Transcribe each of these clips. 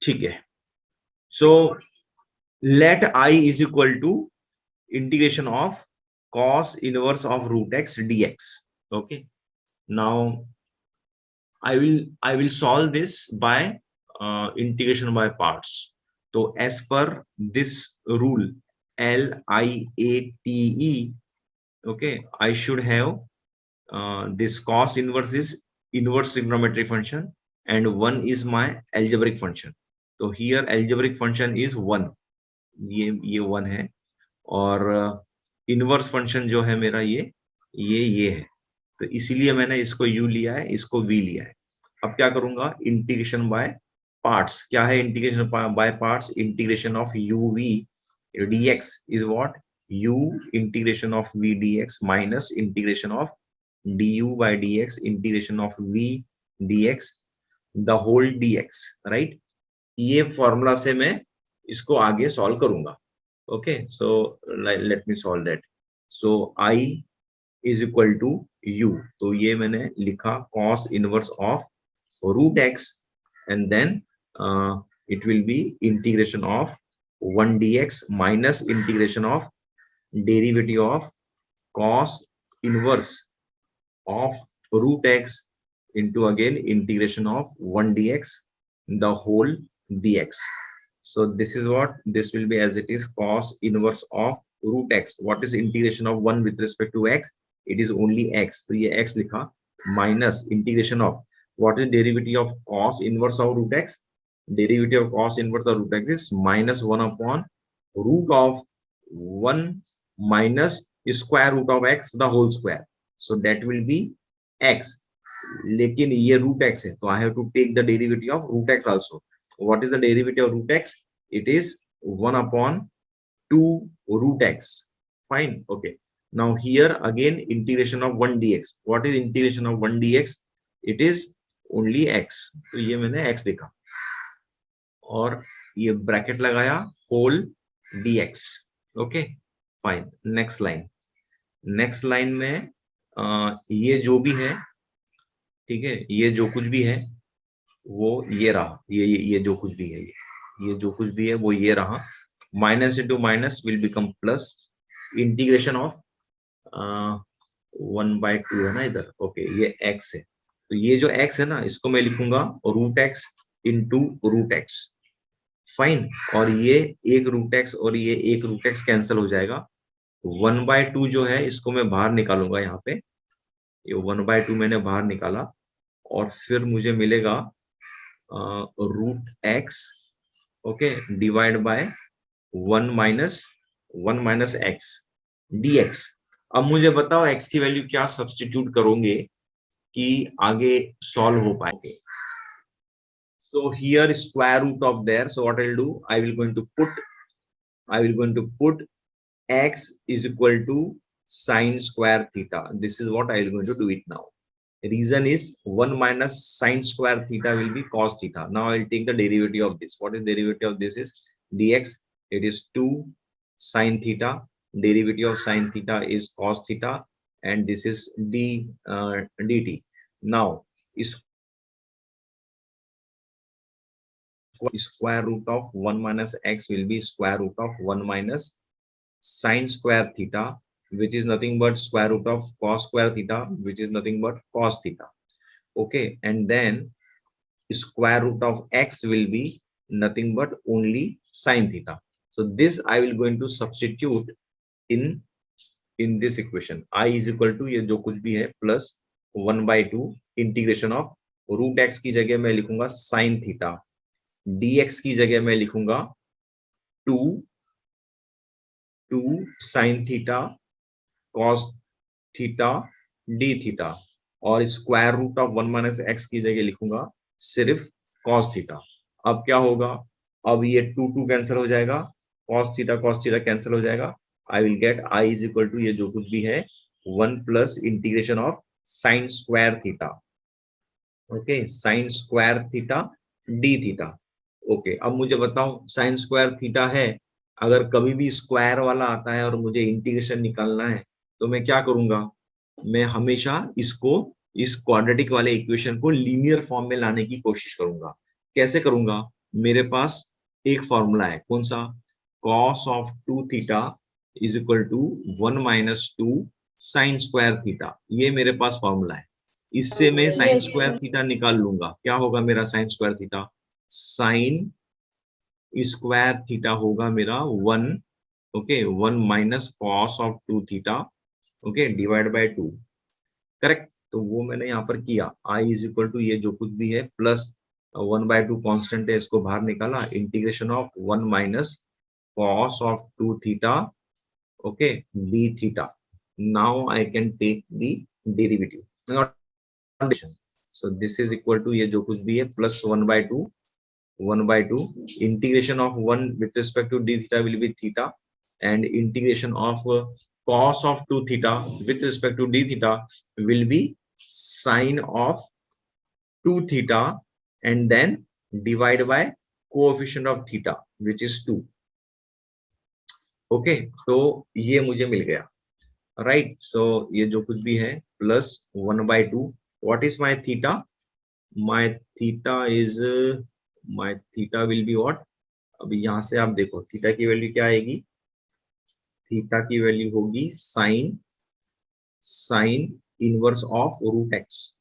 ठीक है, so let I is equal to integration of cos inverse of root x dx. Okay, now I will solve this by integration by parts. So as per this rule LIATE, okay, I should have this cos inverse is inverse trigonometric function and 1 is my algebraic function. तो here algebraic function is 1, ये 1 है, और inverse function जो है मेरा ये है, तो इसीलिए मैंने इसको u लिया है, इसको v लिया है। अब क्या करूंगा, इंटीग्रेशन बाय पार्ट्स। क्या है integration by parts? Integration of u v dx is what, u integration of v dx minus integration of du by dx integration of v dx the whole dx, right. ये formula से मैं इसको आगे solve करूंगा। Okay, so let me solve that. So I is equal to u, तो ये मैंने लिखा cos inverse of root x and then it will be integration of 1 dx minus integration of derivative of cos inverse of root x into again integration of 1 dx the whole dx. So this is what this will be, as it is cos inverse of root x. What is integration of 1 with respect to x? It is only x, तो ये x लिखा, minus integration of what is derivative of cos inverse of root x? Derivative of cos inverse of root x is minus 1 upon root of 1 minus square root of x the whole square. So that will be x. लेकिन ये root x है, तो I have to take the derivative of root x also. What is the derivative of root x? It is 1 upon 2 root x. Fine. Okay. Now here again integration of 1 dx. What is integration of 1 dx? It is only x. तो ये मैंने x देखा और ये bracket लगाया whole dx. Okay. Fine. Next line. Next line में ये जो भी है, ठीक है, ये जो कुछ भी है वो ये रहा, ये जो कुछ भी है, ये जो कुछ भी है वो ये रहा, minus into minus will become plus, integration of 1/2 है ना इधर। ओके, ये x है, तो ये जो x है ना इसको मैं लिखूंगा root x into root X. Fine, और ये एक रूट एक्स और ये एक रूट एक्स कैंसिल हो जाएगा। 1/2 जो है इसको मैं बाहर निकालूंगा, यहाँ पे ये 1/2 मैंने बाहर निकाला और फिर मुझे मिलेगा root x, okay, divide by 1 minus X dx। अब मुझे बताओ x की वैल्यू क्या सब्स्टिट्यूट करोगे कि आगे सॉल्व हो पाएंगे। So here square root of there, so what I'll do, I will going to put x is equal to sine square theta. This is what I will going to do it now. Reason is 1 minus sine square theta will be cos theta. Now I'll take the derivative of this. What is derivative of this is dx. It is 2 sine theta. Derivative of sine theta is cos theta, and this is dt. Now square root of 1 minus x will be square root of 1 minus sine square theta, which is nothing but square root of cos square theta, which is nothing but cos theta. Okay, and then square root of x will be nothing but only sine theta. So this I will going to substitute in this equation. I is equal to ये जो कुछ भी है plus 1/2 integration of root x की जगह मैं लिखूंगा sin theta, dx की जगह मैं लिखूंगा 2 sin theta cos theta d theta, और square root of 1 minus x की जगह लिखूंगा सिर्फ cos थीटा। अब क्या होगा, अब ये 2 कैंसिल हो जाएगा, cos थीटा कैंसिल हो जाएगा। I will get i is equal to ये जो कुछ भी है 1 plus integration of sine square theta, okay, sine square theta d theta. Okay, अब मुझे बताओ साइन स्क्वायर थीटा है, अगर कभी भी स्क्वायर वाला आता है और मुझे इंटीग्रेशन निकालना है तो मैं क्या करूंगा, मैं हमेशा इसको इस क्वाड्रेटिक वाले इक्वेशन को लीनियर फॉर्म में लाने की कोशिश करूंगा। कैसे करूंगा, मेरे पास एक फॉर्मूला है, कौन सा? cos of 2 theta is equal to 1 minus 2 sine square theta, ये मेरे पास फॉर्मूला है। इससे मैं sine Yes, square sir. Theta निकाल लूंगा। क्या होगा मेरा sine square theta? Sine square theta होगा मेरा 1, okay, 1 minus cos of 2 theta, okay, divide by 2। Correct. तो वो मैंने यहाँ पर किया, आई इज इक्वल टू ये जो कुछ भी है प्लस 1/2 कांस्टेंट है, इसको बाहर निकाला, integration of 1 minus cos of 2 theta, okay, D theta. Now I can take the derivative. So this is equal to ये जो कुछ भी है plus 1/2 integration of 1 with respect to d theta will be theta, and integration of cos of 2 theta with respect to d theta will be sine of 2 theta, and then divide by coefficient of theta which is 2। Okay, तो ये मुझे मिल गया, right. सो ये जो कुछ भी है plus 1/2, what is my theta? My theta is, my theta will be what? अभी यहाँ से आप देखो थीटा की वैल्यू क्या आएगी? थीटा की वैल्यू होगी sine inverse of root x.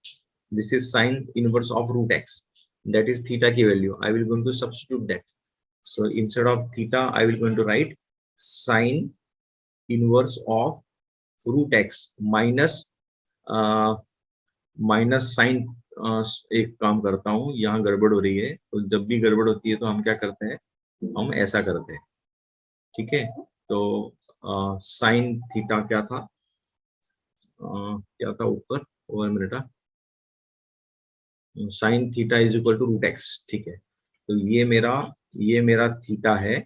This is sine inverse of root x, that is theta की value. I will going to substitute that. So instead of theta I will going to write sine inverse of root x minus sine. एक काम करता हूँ, यहाँ गड़बड़ हो रही है, तो जब भी गड़बड़ होती है तो हम क्या करते हैं, हम ऐसा करते हैं, ठीक है। तो साइन थीटा क्या था, क्या था ऊपर, 1 minute, sine theta is equal to root X, ठीक है। तो ये मेरा थीटा है,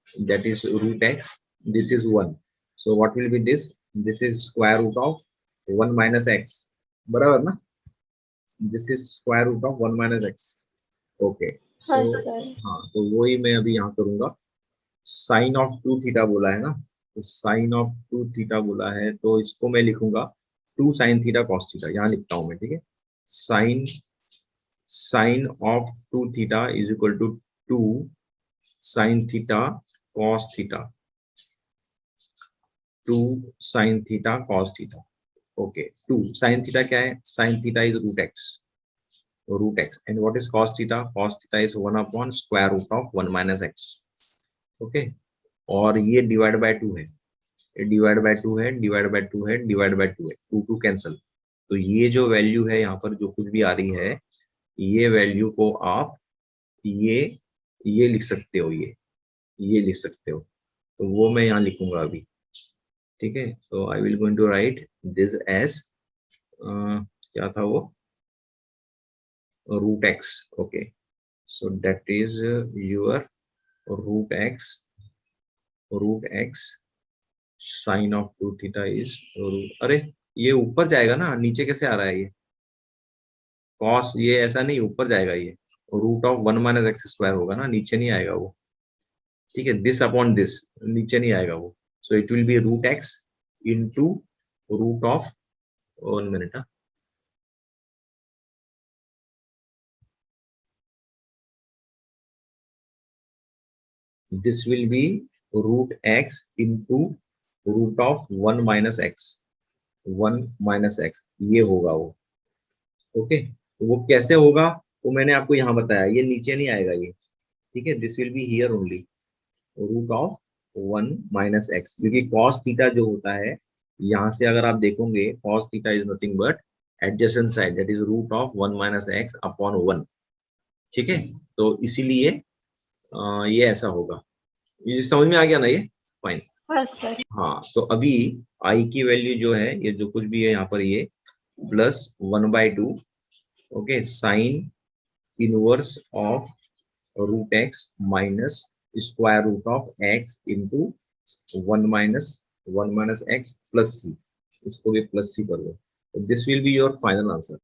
that is root x, this is 1। So what will be this? This is square root of 1 minus X, बराबर ना? This is square root of 1 minus X, okay. हाँ तो सर। हाँ, तो वही मैं अभी यहाँ करूंगा। साइन ऑफ 2 थीटा बोला है ना, तो साइन ऑफ 2 थीटा बोला है, तो इसको मैं लिखूंगा 2 साइन थीटा कॉस थीटा, यहाँ लिखता हूँ मैं, ठीक है। Sine of 2 theta is equal to 2 sine theta cos theta, 2 sine theta cos theta, okay. 2 sine theta क्या है? Sine theta is root X, and what is cos theta? Cos theta is 1 upon square root of 1 minus x, okay. और ये divide by 2 है, divide by 2 है, divide by 2 है, divide by 2 है, 2 cancel. तो ये जो वैल्यू है यहाँ पर जो कुछ भी आ रही है, ये वैल्यू को आप ये लिख सकते हो, ये लिख सकते हो। तो वो मैं यहाँ लिखूंगा अभी, ठीक है। So I will going to write this as, क्या था वो, root x, okay. So that is your root x sine of 2 theta is, अरे ये ऊपर जाएगा ना, नीचे कैसे आ रहा है ये कॉस? ये ऐसा नहीं, ऊपर जाएगा ये, root of 1 minus X square होगा ना, नीचे नहीं आएगा वो, ठीक है। दिस अपॉन दिस, नीचे नहीं आएगा वो। So it will be root X into root of, 1 minute, this will be root x into root of 1 minus x, 1 minus x, ये होगा वो, ओके। तो वो कैसे होगा वो मैंने आपको यहाँ बताया, ये नीचे नहीं आएगा ये, ठीक है। This will be here only root of 1 minus X, क्योंकि cos थीटा जो होता है, यहाँ से अगर आप देखोगे cos theta is nothing but adjacent side, that is root of 1 minus X upon 1, ठीक है। तो इसीलिए ये ऐसा होगा। ये समझ में आ गया ना ये? फाइन। हाँ सर। हाँ, तो अभी आई की वैल्यू जो है, ये जो कुछ भी है यहाँ पर, ये plus 1/2, okay, sine inverse of root x minus square root of x into 1 minus x plus C, इसको भी प्लस सी कर दो। This will be your final answer.